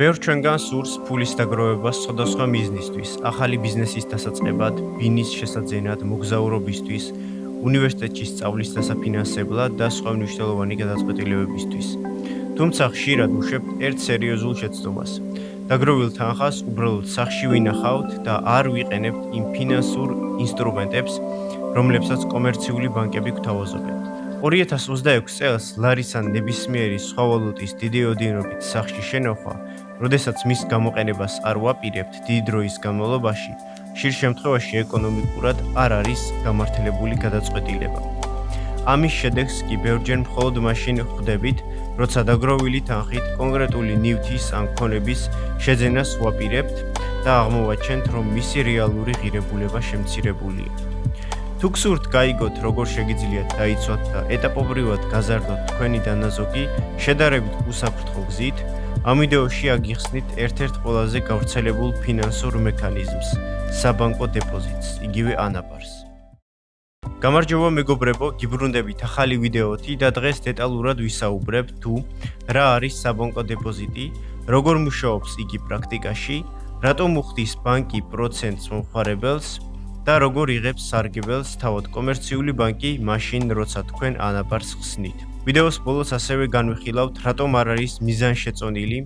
ბევრ ჩვენგან სურს ფულის დაგროვება სხვადასხვა მიზნისთვის, ახალი ბიზნესის დასაწყებად, ბინის შესაძენად, მოგზაურობისთვის, უნივერსიტეტში სწავლის დასაფინანსებლად და სხვა მნიშვნელოვანი გადაწყვეტილებებისთვის. თუმცა ხშირად ვუშვებთ ერთ სერიოზულ შეცდომას. დაგროვილ თანხას უბრალოდ სახში ვინახავთ და არ ვიყენებთ იმ ფინანსურ ინსტრუმენტებს, რომლებსაც კომერციული ბანკები გვთავაზობენ. 2026 წელს ლარისან ნებისმიერი სხვა ვალუტის დიდი ოდენობით სახში შენახვა, როდესაც მის გამოყენებას არ ვაპირებთ დიდი დროის განმავლობაში, ხშირ შემთხვევაში ეკონომიკურად არ არის გამართლებული გადაწყვეტილება. ამის შედეგს კი ბევრჯერ მხოლოდ მაშინ ხვდებით, როცა დაგროვილი თანხით კონკრეტული ნივთის ან ქონების შეძენას ვაპირებთ და აღმოვაჩენთ, რომ მისი რეალური ღირებულება შემცირებულია. თუ გსურთ გაიგოთ, როგორ შეგიძლიათ დაიცვათ და ეტაპობრივად გაზარდოთ თქვენი დანაზოგი შედარებით უსაფრთხო გზით, ამ ვიდეოში აგიხსნით ერთ-ერთ ყველაზე გავრცელებულ ფინანსურ მექანიზმს, საბანკო დეპოზიტს, იგივე ანაბარს. გამარჯობა მეგობრებო, გიბრუნდებით ახალი ვიდეოთი და დღეს დეტალურად ვისაუბრებთ თუ რა არის საბანკო დეპოზიტი, როგორ მუშაობს იგი პრაქტიკაში, რატომ უხდის ბანკი პროცენტს მომხმარებელს და როგორ იღებს სარგებელს თავად კომერციული ბანკი მაშინ, როცა თქვენ ანაბარს ხსნით. ვიდეოს ბოლოს ასევე განვიხილავთ, რატომ არ არის მიზანშეწონილი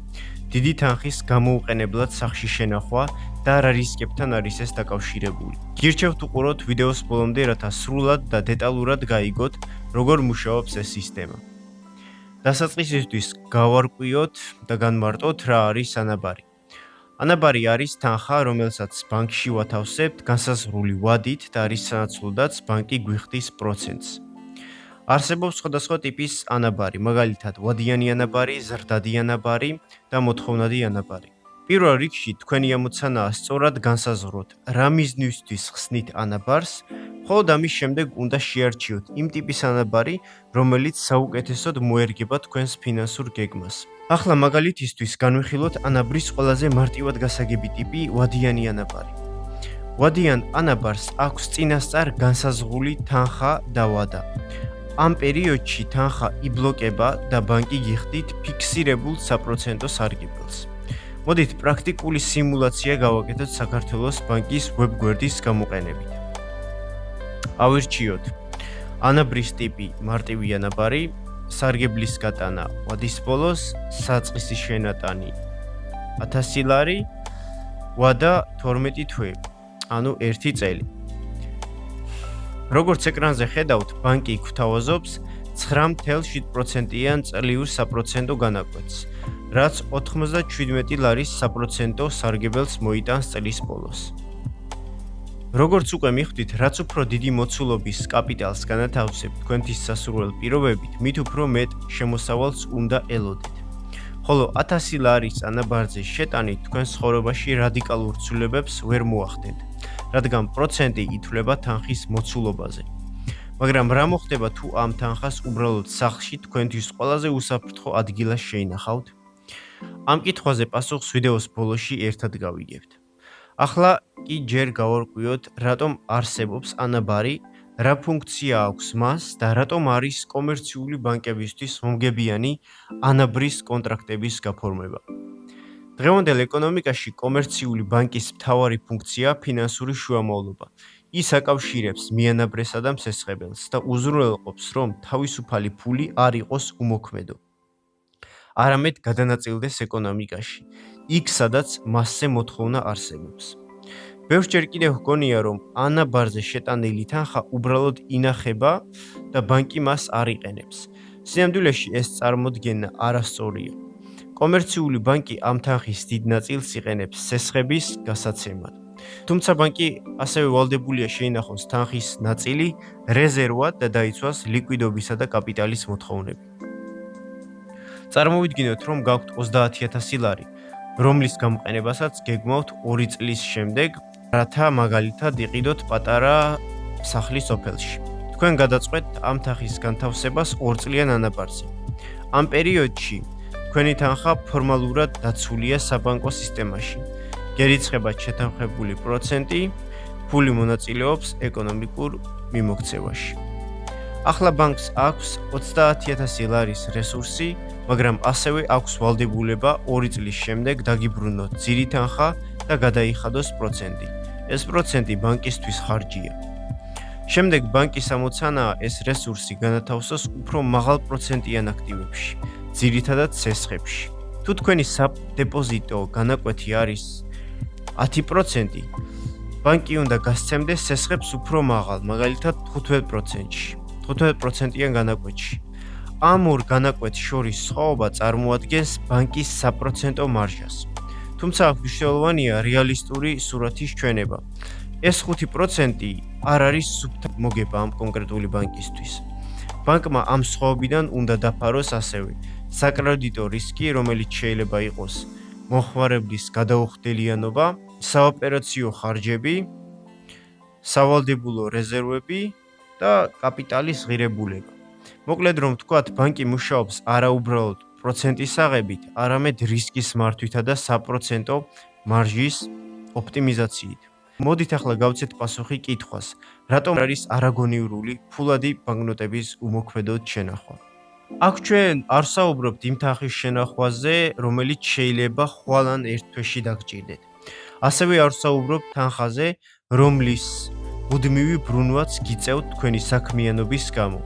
დიდი თანხის გამოუყენებლად სახში შენახვა და რა რისკებთან არის ეს დაკავშირებული. გირჩევთ უყუროთ ვიდეოს ბოლომდე, რათა სრულად და დეტალურად გაიგოთ, როგორ მუშაობს ეს სისტემა. დასაწყისისთვის გავარკვიოთ და განმარტოთ რა არის ანაბარი. ანაბარი არის თანხა, რომელსაც ბანკში ვათავსებთ განსაზღვრული ვადით და არის სანაცვლოდაც ბანკი გვიხდის პროცენტს. არსებობს სხვადასხვა ტიპის ანაბარი, მაგალითად ვადიანი ანაბარი, ზრდადი ანაბარი და მოთხოვნადი ანაბარი. პირველ რიგში თქვენი ამოცანაა სწორად განსაზღვროთ, რა მიზნისთვის ხსნით ანაბარს, მხოლოდ ამის შემდეგ უნდა შეარჩიოთ იმ ტიპის ანაბარი, რომელიც საუკეთესოდ მოერგება თქვენს ფინანსურ გეგმას. ახლა მაგალითისთვის განვიხილოთ ანაბრის ყველაზე მარტივად გასაგები ტიპი ვადიანი ანაბარი. ვადიან ანაბარს აქვს წინასწარ განსაზღვრული თანხა და ვადა. ამ პერიოდში თანხა იბლოკება და ბანკი გიხდით ფიქსირებულ საპროცენტო სარგებელს. მოდით პრაქტიკული სიმულაცია გავაკეთოთ საქართველოს ბანკის ვებგვერდის გამოყენებით. ავირჩიოთ ანაბრის ტიპი მარტივი ანაბარი, სარგებლის გატანა ვადის ბოლოს, საწყისი შენატანი 1000 ლარი, ვადა 12 თვეები, ანუ 1 წელი. როგორც ეკრანზე ხედავთ, ბანკი გვთავაზობს 9.7%-იან წლიურ საპროცენტო განაკვეთს, რაც 97 ლარის საპროცენტო სარგებელს მოიტანს წლის ბოლოს. როგორც უკვე მიხვდით, რაც უფრო დიდი მოცულობის კაპიტალს განათავსებთ თქვენთვის სასურველ პირობებით, მით უფრო მეტ შემოსავალს უნდა ელოდეთ. ხოლო 1000 ლარის ანაბარზე შეტანით თქვენ ცხოვრებაში რადიკალურ ცვლილებებს ვერ მოახდენთ, რადგან პროცენტი ითვლება თანხის მოცულობაზე. მაგრამ რა მოხდება თუ ამ თანხას უბრალოდ სახლში თქვენთვის ყველაზე უსაფრთხო ადგილას შეინახავთ? ამ კითხვაზე პასუხს ვიდეოს ბოლოში ერთად გავიგებთ. ახლა კი ჯერ გავარკვიოთ, რატომ არსებობს ანაბარი, რა ფუნქცია აქვს მას და რატომ არის კომერციული ბანკებისთვის მომგებიანი ანაბრის კონტრაქტების გაფორმება. დღევანდელ ეკონომიკაში კომერციული ბანკის მთავარი ფუნქცია ფინანსური შუამავლობა. ის აკავშირებს მიანაბრესა და მსესხებელს და უზრუნველყოფს, რომ თავისუფალი ფული არ იყოს უმოქმედო, არამედ გადანაწილდეს ეკონომიკაში, იქ სადაც მასზე მოთხოვნა არსებობს. ბევრჯერ კიდევ ჰგონია, რომ ანაბარზე შეტანილი თანხა უბრალოდ ინახება და ბანკი მას არ იყენებს. სინამდვილეში ეს წარმოდგენა არასწორია. კომერციული ბანკი ამ თანხის დიდ ნაწილს იყენებს სესხების გასაცემად. თუმცა ბანკი ასევე ვალდებულია შეინახოს თანხის ნაწილი რეზერვად და დაიცვას ლიკვიდობისა და კაპიტალის მოთხოვნები. წარმოვიდგინოთ, რომ გაქვთ 30000 ლარი, რომლის გამოყენებასაც გეგმავთ 2 წლის შემდეგ, რათა მაგალითად იყიდოთ პატარა სახლი სოფელში. თქვენ გადაწყვეტთ ამ თანხის განთავსებას 2 წლიან ანაბარზე. ამ პერიოდში თქვენი თანხა ფორმალურად დაცულია საბანკო სისტემაში. გერიცხებათ შეთანხმებული პროცენტი, ფული მონაწილეობს ეკონომიკურ მიმოქცევაში. ახლა ბანკს აქვს 30000 ლარის რესურსი მაგრამ ასევე აქვს ვალდებულება 2 წლის შემდეგ დაგიბრუნოს ძირი თანხა და გადაიხადოს პროცენტი. ეს პროცენტი ბანკისთვის ხარჯია. შემდეგ ბანკის ამოცანაა ეს რესურსი განათავსოს უფრო მაღალ პროცენტიან აქტივებში, ძირითადად სესხებში. თუ თქვენი სადეპოზიტო განაკვეთი არის 10%, ბანკი უნდა გასცემდეს სესხებს უფრო მაღალ, მაგალითად 15%-ში, 15%-იან განაკვეთში. ამ ორ განაკვეთს შორის სხვაობა წარმოადგენს ბანკის საპროცენტო მარჟას. თუმცა აქ მნიშვნელოვანია რეალისტური სურათის ჩვენება. ეს 5% არ არის სუფთა მოგება ამ კონკრეტული ბანკისთვის. ბანკმა ამ სხვაობიდან უნდა დაფაროს ასევე საკრედიტო რისკი, რომელიც შეიძლება იყოს მოხმარებლის გადაუხდელიანობა, საოპერაციო ხარჯები, სავალდებულო რეზერვები და კაპიტალის ღირებულება. მოკლედ რომ ვთქვათ, ბანკი მუშაობს არა უბრალოდ პროცენტის აღებით, არამედ რისკის მართვითა და საპროცენტო მარჟის ოპტიმიზაციით. მოდით ახლა გავცეთ პასუხი კითხვას, რატომ არის არაგონიურული ფულადი ბანკნოტების უმოქმედოდ შენახვა. აქ ჩვენ არ საუბრობთ იმ თანხის შენახვაზე, რომელიც შეიძლება ხვალ ან ერთ თვეში დაგჭირდეთ. ასევე არ საუბრობთ თანხაზე, რომლის მუდმივი ბრუნვაც გიწევთ თქვენი საქმიანობის გამო.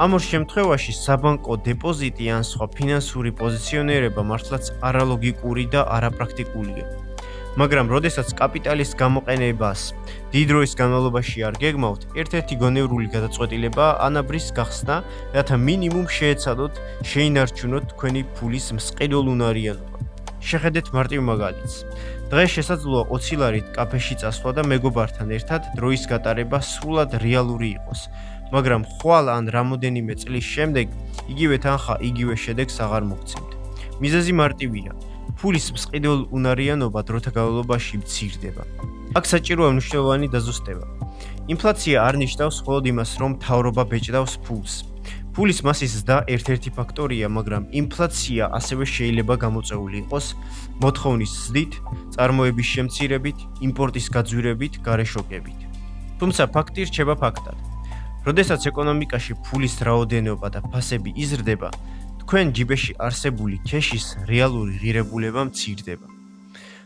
ამ ორ შემთხვევაში საბანკო დეპოზიტი ან სხვა ფინანსური პოზიციონირება მართლაც არალოგიკური და არაპრაქტიკულია. მაგრამ როდესაც კაპიტალის გამოყენებას დიდ დროის განმავლობაში არ გეგმავთ, ერთ-ერთი გონივრული გადაწყვეტილება ანაბრის გახსნა, რათა მინიმუმ შეეცადოთ შეინარჩუნოთ თქვენი ფულის მსყიდველუნარიანობა. შეხედეთ მარტივ მაგალითს. დღეს შესაძლოა 20 ლარით კაფეში წასვლა და მეგობართან ერთად დროის გატარება სრულად რეალური იყოს. მაგრამ ხვალ ან რამოდენიმე წლის შემდეგ იგივე თანხა იგივე შედეგს აღარ მოგცემთ. მიზეზი მარტივია. ფულის მსყიდველუნარიანობა დროთა განმავლობაში მცირდება. აქ საჭიროა მნიშვნელოვანი დაზუსტება. ინფლაცია არ ნიშნავს მხოლოდ იმას, რომ მთავრობა ბეჭდავს ფულს. ფულის მასის ზრდა ერთ-ერთი ფაქტორია, მაგრამ ინფლაცია ასევე შეიძლება გამოწვეული იყოს მოთხოვნის ზრდით, წარმოების შემცირებით, იმპორტის გაძვირებით, გარეშოკებით. თუმცა ფაქტი რჩება ფაქტად. როდესაც ეკონომიკაში ფულის რაოდენობა და ფასები იზრდება, თქვენ ჯიბეში არსებული ქეშის რეალური ღირებულება მცირდება.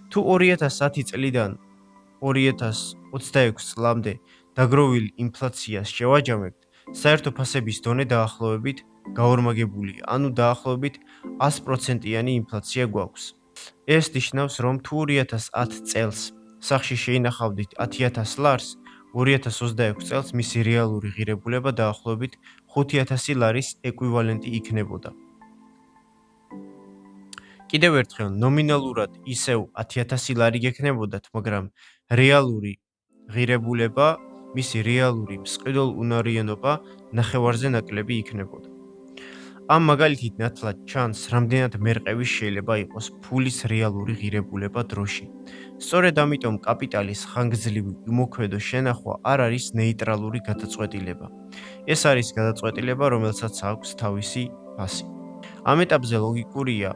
თუ 2010 წლიდან 2026 წლამდე დაგროვილ ინფლაციას შევაჯამებთ, საერთო ფასების დონე დაახლოებით გაორმაგებულია, ანუ დაახლოებით 100%-იანი ინფლაცია გვაქვს. ეს ნიშნავს, რომ თუ 2010 წელს სახში შეინახავდით 10,000 ლარს, 2026 წელს მისი რეალური ღირებულება დაახლოებით 5,000 ლარის ეკვივალენტი იქნებოდა. კიდევ ერთხელ, ნომინალურად ისევ 10,000 ლარი გექნებოდათ, მაგრამ რეალური ღირებულება, მისი რეალური მსყიდველუნარიანობა ნახევარზე ნაკლები იქნებოდა. ამ მაგალითით ნათლად ჩანს, რამდენად მერყევი შეიძლება იყოს ფულის რეალური ღირებულება დროში. სწორედ ამიტომ კაპიტალის ხანგრძლივი უმოქმედო შენახვა არ არის ნეიტრალური გადაწყვეტილება. ეს არის გადაწყვეტილება, რომელსაც აქვს თავისი ფასი. ამ ეტაპზე ლოგიკურია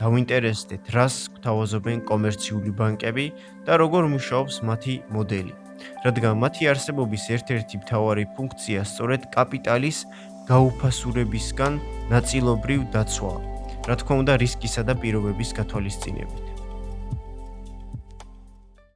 დავინტერესდეთ, რას გვთავაზობენ კომერციული ბანკები და როგორ მუშაობს მათი მოდელი. რადგან მათი არსებობის ერთ-ერთი მთავარი ფუნქცია სწორედ კაპიტალის გაუფასურებისგან ნაწილობრივ დაცვაა, რა თქმა უნდა რისკისა და პირობების გათვალისწინებით.